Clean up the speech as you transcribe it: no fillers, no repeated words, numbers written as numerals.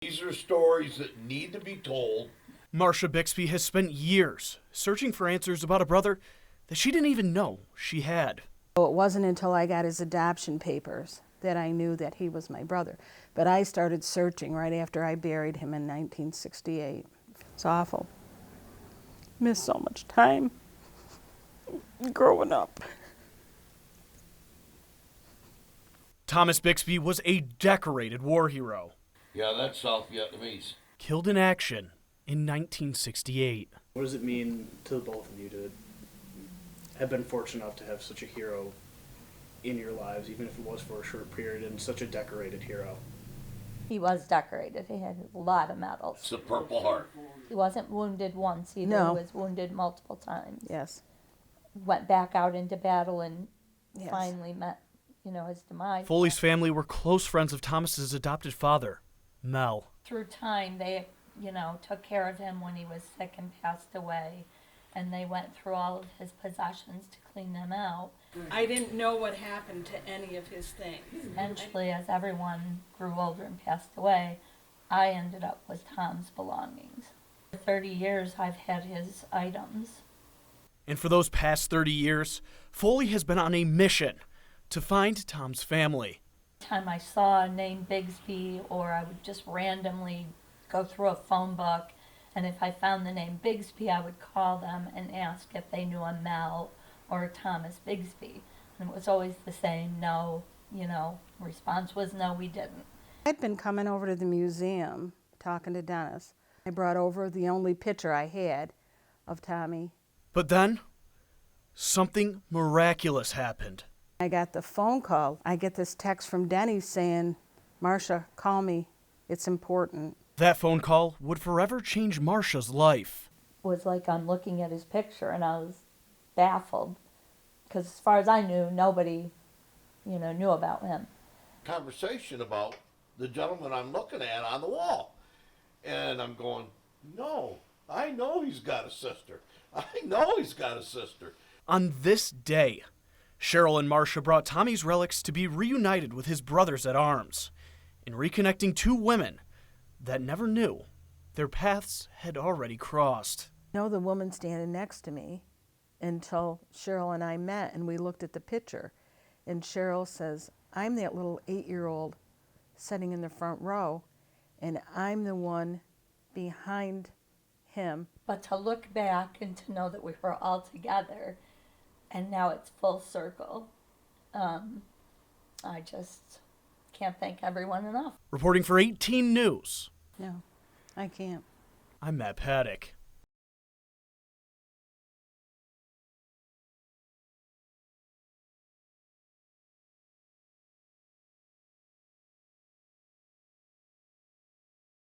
These are stories that need to be told. Marcia Bixby has spent years searching for answers about a brother that she didn't even know she had. It wasn't until I got his adoption papers that I knew that he was my brother. But I started searching right after I buried him in 1968. It's awful. Missed so much time growing up. Thomas Bixby was a decorated war hero. Yeah, that's South Vietnamese. Killed in action in 1968. What does it mean to the both of you to have been fortunate enough to have such a hero in your lives, even if it was for a short period, and such a decorated hero? He was decorated. He had a lot of medals. It's the Purple Heart. He wasn't wounded once either. No. He was wounded multiple times. Yes. Went back out into battle and Yes. finally met, his demise. Foley's family were close friends of Thomas's adopted father, Mel. Through time, they, took care of him when he was sick and passed away. And they went through all of his possessions to clean them out. I didn't know what happened to any of his things. Eventually, as everyone grew older and passed away, I ended up with Tom's belongings. For 30 years, I've had his items. And for those past 30 years, Foley has been on a mission to find Tom's family. Time I saw a name Bixby, or I would just randomly go through a phone book, and if I found the name Bixby, I would call them and ask if they knew a Mel or a Thomas Bixby. And it was always the same, no, response was no, we didn't. I'd been coming over to the museum talking to Dennis. I brought over the only picture I had of Tommy. But then, something miraculous happened. I got the phone call. I get this text from Denny saying, "Marcia, call me. It's important." That phone call would forever change Marcia's life. It was like I'm looking at his picture and I was baffled, because as far as I knew, nobody, knew about him. Conversation about the gentleman I'm looking at on the wall. And I'm going, no, I know he's got a sister. I know he's got a sister. On this day, Cheryl and Marcia brought Tommy's relics to be reunited with his brothers at arms, in reconnecting two women that never knew their paths had already crossed. I know the woman standing next to me until Cheryl and I met and we looked at the picture. And Cheryl says, "I'm that little 8-year-old sitting in the front row, and I'm the one behind him." But to look back and to know that we were all together, and now it's full circle, I just can't thank everyone enough. Reporting for 18 News, No, I can't. I'm Matt Paddock.